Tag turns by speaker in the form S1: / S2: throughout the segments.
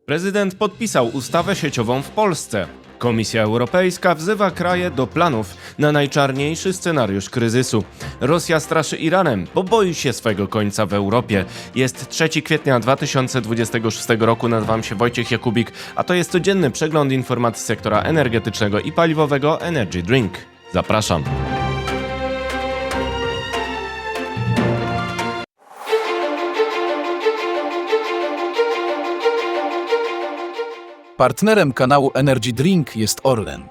S1: Prezydent podpisał ustawę sieciową w Polsce. Komisja Europejska wzywa kraje do planów na najczarniejszy scenariusz kryzysu. Rosja straszy Iranem, bo boi się swego końca w Europie. Jest 3 kwietnia 2026 roku, nazywam się Wojciech Jakubik, a to jest codzienny przegląd informacji sektora energetycznego i paliwowego Energy Drink. Zapraszam.
S2: Partnerem kanału Energy Drink jest Orlen.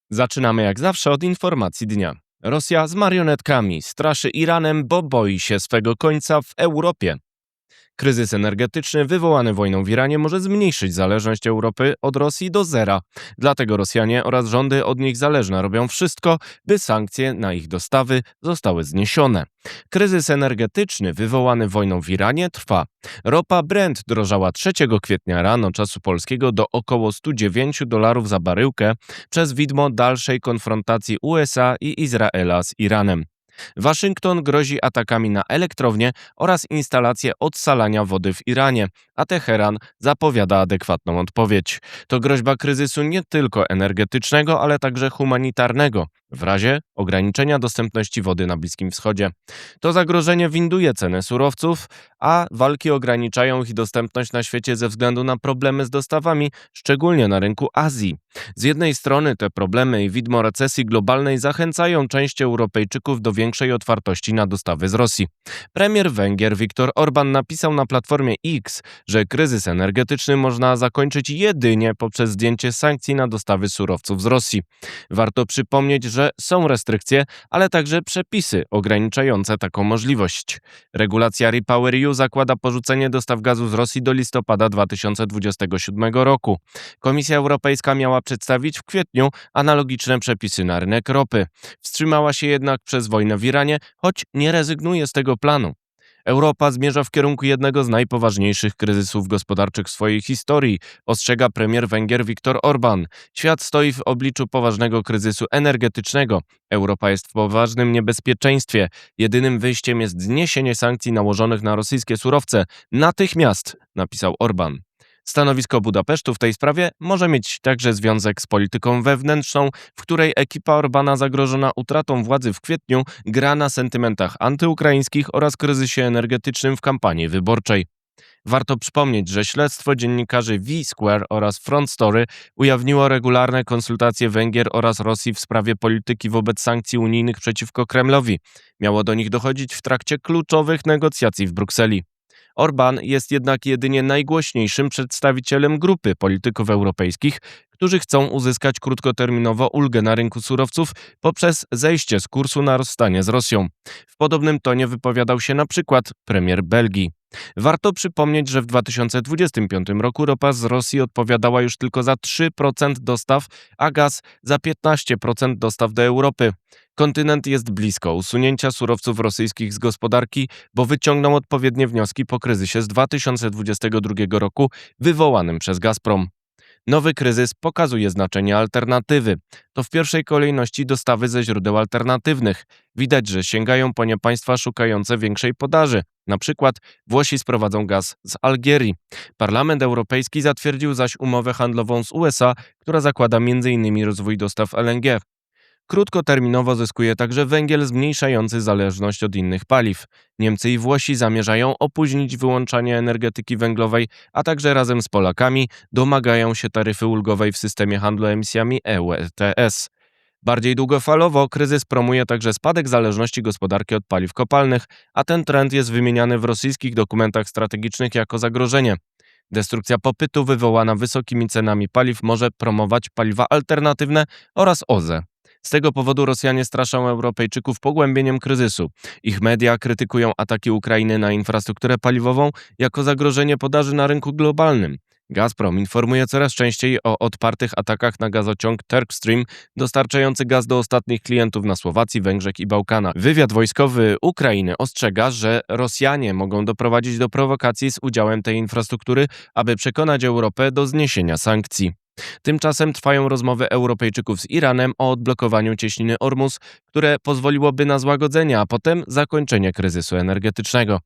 S1: Zaczynamy jak zawsze od informacji dnia. Rosja z marionetkami straszy Iranem, bo boi się swego końca w Europie. Kryzys energetyczny wywołany wojną w Iranie może zmniejszyć zależność Europy od Rosji do zera. Dlatego Rosjanie oraz rządy od nich zależne robią wszystko, by sankcje na ich dostawy zostały zniesione. Kryzys energetyczny wywołany wojną w Iranie trwa. Ropa Brent drożała 3 kwietnia rano czasu polskiego do około $109 za baryłkę przez widmo dalszej konfrontacji USA i Izraela z Iranem. Waszyngton grozi atakami na elektrownie oraz instalacje odsalania wody w Iranie, a Teheran zapowiada adekwatną odpowiedź. To groźba kryzysu nie tylko energetycznego, ale także humanitarnego, w razie ograniczenia dostępności wody na Bliskim Wschodzie. To zagrożenie winduje cenę surowców, a walki ograniczają ich dostępność na świecie ze względu na problemy z dostawami, szczególnie na rynku Azji. Z jednej strony te problemy i widmo recesji globalnej zachęcają część Europejczyków do większej otwartości na dostawy z Rosji. Premier Węgier Viktor Orbán napisał na platformie X, że kryzys energetyczny można zakończyć jedynie poprzez zdjęcie sankcji na dostawy surowców z Rosji. Warto przypomnieć, że są restrykcje, ale także przepisy ograniczające taką możliwość. Regulacja REPowerEU zakłada porzucenie dostaw gazu z Rosji do listopada 2027 roku. Komisja Europejska miała przedstawić w kwietniu analogiczne przepisy na rynek ropy. Wstrzymała się jednak przez wojnę w Iranie, choć nie rezygnuje z tego planu. Europa zmierza w kierunku jednego z najpoważniejszych kryzysów gospodarczych w swojej historii, ostrzega premier Węgier Viktor Orbán. Świat stoi w obliczu poważnego kryzysu energetycznego. Europa jest w poważnym niebezpieczeństwie. Jedynym wyjściem jest zniesienie sankcji nałożonych na rosyjskie surowce. Natychmiast, napisał Orbán. Stanowisko Budapesztu w tej sprawie może mieć także związek z polityką wewnętrzną, w której ekipa Orbána zagrożona utratą władzy w kwietniu gra na sentymentach antyukraińskich oraz kryzysie energetycznym w kampanii wyborczej. Warto przypomnieć, że śledztwo dziennikarzy V-Square oraz Front Story ujawniło regularne konsultacje Węgier oraz Rosji w sprawie polityki wobec sankcji unijnych przeciwko Kremlowi. Miało do nich dochodzić w trakcie kluczowych negocjacji w Brukseli. Orbán jest jednak jedynie najgłośniejszym przedstawicielem grupy polityków europejskich, którzy chcą uzyskać krótkoterminowo ulgę na rynku surowców poprzez zejście z kursu na rozstanie z Rosją. W podobnym tonie wypowiadał się na przykład premier Belgii. Warto przypomnieć, że w 2025 roku ropa z Rosji odpowiadała już tylko za 3% dostaw, a gaz za 15% dostaw do Europy. Kontynent jest blisko usunięcia surowców rosyjskich z gospodarki, bo wyciągnął odpowiednie wnioski po kryzysie z 2022 roku wywołanym przez Gazprom. Nowy kryzys pokazuje znaczenie alternatywy. To w pierwszej kolejności dostawy ze źródeł alternatywnych. Widać, że sięgają po nie państwa szukające większej podaży. Na przykład Włosi sprowadzą gaz z Algierii. Parlament Europejski zatwierdził zaś umowę handlową z USA, która zakłada m.in. rozwój dostaw LNG. Krótkoterminowo zyskuje także węgiel zmniejszający zależność od innych paliw. Niemcy i Włosi zamierzają opóźnić wyłączanie energetyki węglowej, a także razem z Polakami domagają się taryfy ulgowej w systemie handlu emisjami EU ETS. Bardziej długofalowo kryzys promuje także spadek zależności gospodarki od paliw kopalnych, a ten trend jest wymieniany w rosyjskich dokumentach strategicznych jako zagrożenie. Destrukcja popytu wywołana wysokimi cenami paliw może promować paliwa alternatywne oraz OZE. Z tego powodu Rosjanie straszą Europejczyków pogłębieniem kryzysu. Ich media krytykują ataki Ukrainy na infrastrukturę paliwową jako zagrożenie podaży na rynku globalnym. Gazprom informuje coraz częściej o odpartych atakach na gazociąg Turkstream dostarczający gaz do ostatnich klientów na Słowacji, Węgrzech i Bałkanach. Wywiad wojskowy Ukrainy ostrzega, że Rosjanie mogą doprowadzić do prowokacji z udziałem tej infrastruktury, aby przekonać Europę do zniesienia sankcji. Tymczasem trwają rozmowy Europejczyków z Iranem o odblokowaniu cieśniny Ormus, które pozwoliłoby na złagodzenie, a potem zakończenie kryzysu energetycznego.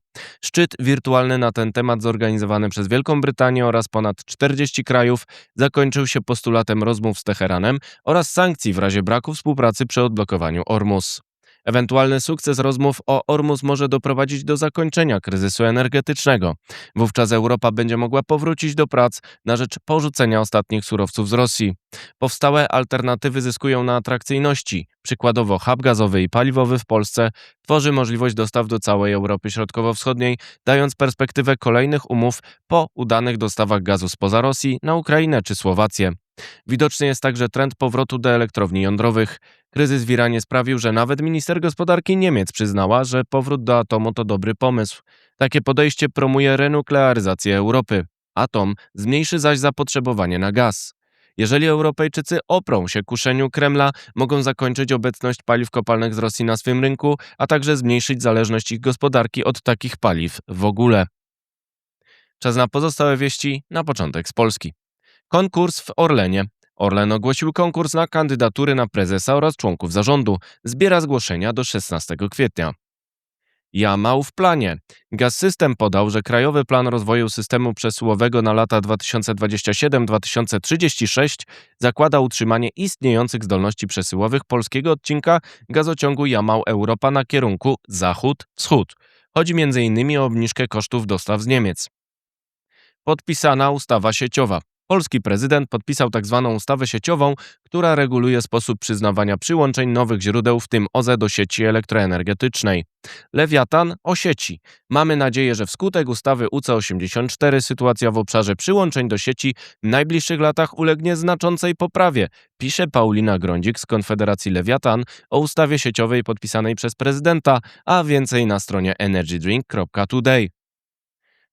S1: Szczyt wirtualny na ten temat zorganizowany przez Wielką Brytanię oraz ponad 40 krajów zakończył się postulatem rozmów z Teheranem oraz sankcji w razie braku współpracy przy odblokowaniu Ormus. Ewentualny sukces rozmów o Ormus może doprowadzić do zakończenia kryzysu energetycznego. Wówczas Europa będzie mogła powrócić do prac na rzecz porzucenia ostatnich surowców z Rosji. Powstałe alternatywy zyskują na atrakcyjności. Przykładowo hub gazowy i paliwowy w Polsce tworzy możliwość dostaw do całej Europy Środkowo-Wschodniej, dając perspektywę kolejnych umów po udanych dostawach gazu spoza Rosji na Ukrainę czy Słowację. Widoczny jest także trend powrotu do elektrowni jądrowych. Kryzys w Iranie sprawił, że nawet minister gospodarki Niemiec przyznała, że powrót do atomu to dobry pomysł. Takie podejście promuje renuklearyzację Europy. Atom zmniejszy zaś zapotrzebowanie na gaz. Jeżeli Europejczycy oprą się kuszeniu Kremla, mogą zakończyć obecność paliw kopalnych z Rosji na swym rynku, a także zmniejszyć zależność ich gospodarki od takich paliw w ogóle. Czas na pozostałe wieści, na początek z Polski. Konkurs w Orlenie. Orlen ogłosił konkurs na kandydatury na prezesa oraz członków zarządu. Zbiera zgłoszenia do 16 kwietnia. Jamał w planie. Gaz-System podał, że Krajowy Plan Rozwoju Systemu Przesyłowego na lata 2027-2036 zakłada utrzymanie istniejących zdolności przesyłowych polskiego odcinka gazociągu Jamał-Europa na kierunku zachód-wschód. Chodzi m.in. o obniżkę kosztów dostaw z Niemiec. Podpisana ustawa sieciowa. Polski prezydent podpisał tzw. ustawę sieciową, która reguluje sposób przyznawania przyłączeń nowych źródeł, w tym OZE, do sieci elektroenergetycznej. Lewiatan o sieci. Mamy nadzieję, że wskutek ustawy UC84 sytuacja w obszarze przyłączeń do sieci w najbliższych latach ulegnie znaczącej poprawie, pisze Paulina Grądzik z Konfederacji Lewiatan o ustawie sieciowej podpisanej przez prezydenta, a więcej na stronie energydrink.today.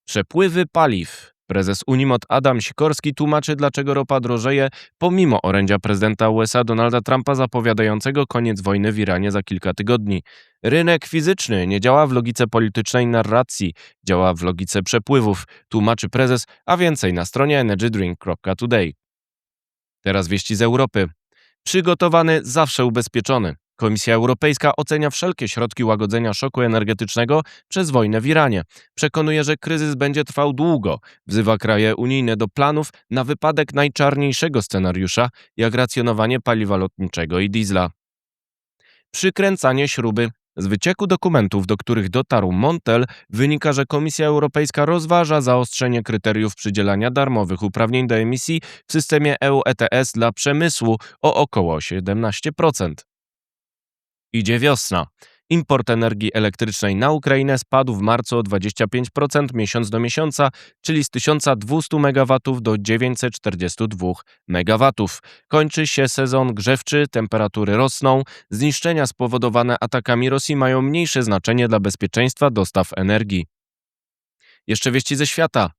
S1: Przepływy paliw. Prezes Unimod Adam Sikorski tłumaczy, dlaczego ropa drożeje pomimo orędzia prezydenta USA Donalda Trumpa zapowiadającego koniec wojny w Iranie za kilka tygodni. Rynek fizyczny nie działa w logice politycznej narracji, działa w logice przepływów, tłumaczy prezes, a więcej na stronie energydrink.today. Teraz wieści z Europy. Przygotowany, zawsze ubezpieczony. Komisja Europejska ocenia wszelkie środki łagodzenia szoku energetycznego przez wojnę w Iranie. Przekonuje, że kryzys będzie trwał długo. Wzywa kraje unijne do planów na wypadek najczarniejszego scenariusza, jak racjonowanie paliwa lotniczego i diesla. Przykręcanie śruby. Z wycieku dokumentów, do których dotarł Montel, wynika, że Komisja Europejska rozważa zaostrzenie kryteriów przydzielania darmowych uprawnień do emisji w systemie EU ETS dla przemysłu o około 17%. Idzie wiosna. Import energii elektrycznej na Ukrainę spadł w marcu o 25% miesiąc do miesiąca, czyli z 1200 MW do 942 MW. Kończy się sezon grzewczy, temperatury rosną, zniszczenia spowodowane atakami Rosji mają mniejsze znaczenie dla bezpieczeństwa dostaw energii. Jeszcze wieści ze świata.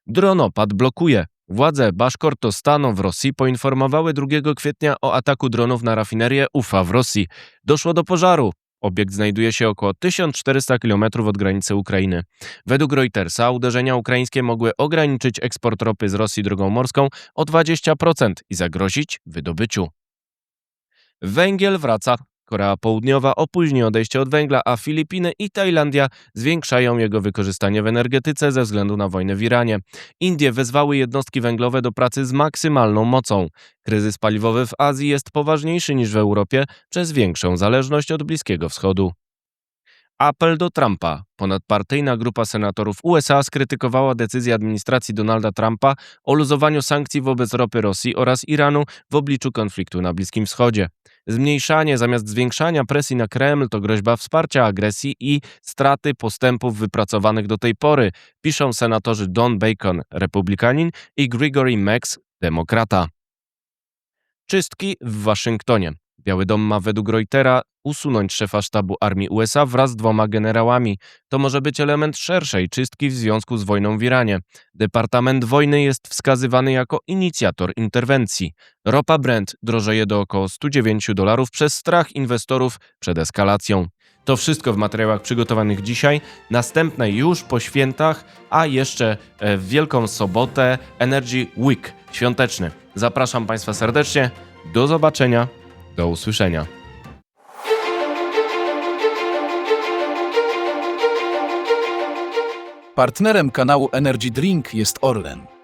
S1: Dronopad blokuje. Władze Baszkortostanu w Rosji poinformowały 2 kwietnia o ataku dronów na rafinerię Ufa w Rosji. Doszło do pożaru. Obiekt znajduje się około 1400 km od granicy Ukrainy. Według Reutersa uderzenia ukraińskie mogły ograniczyć eksport ropy z Rosji drogą morską o 20% i zagrozić wydobyciu. Węgiel wraca. Korea Południowa opóźni odejście od węgla, a Filipiny i Tajlandia zwiększają jego wykorzystanie w energetyce ze względu na wojnę w Iranie. Indie wezwały jednostki węglowe do pracy z maksymalną mocą. Kryzys paliwowy w Azji jest poważniejszy niż w Europie przez większą zależność od Bliskiego Wschodu. Apel do Trumpa. Ponadpartyjna grupa senatorów USA skrytykowała decyzję administracji Donalda Trumpa o luzowaniu sankcji wobec ropy Rosji oraz Iranu w obliczu konfliktu na Bliskim Wschodzie. Zmniejszanie zamiast zwiększania presji na Kreml to groźba wsparcia agresji i straty postępów wypracowanych do tej pory, piszą senatorzy Don Bacon, republikanin, i Gregory Meeks, demokrata. Czystki w Waszyngtonie. Biały Dom ma według Reutera usunąć szefa sztabu armii USA wraz z 2 generałami. To może być element szerszej czystki w związku z wojną w Iranie. Departament Wojny jest wskazywany jako inicjator interwencji. Ropa Brent drożeje do około $109 przez strach inwestorów przed eskalacją. To wszystko w materiałach przygotowanych dzisiaj. Następne już po świętach, a jeszcze w Wielką Sobotę Energy Week świąteczny. Zapraszam Państwa serdecznie. Do zobaczenia. Do usłyszenia.
S2: Partnerem kanału Energy Drink jest Orlen.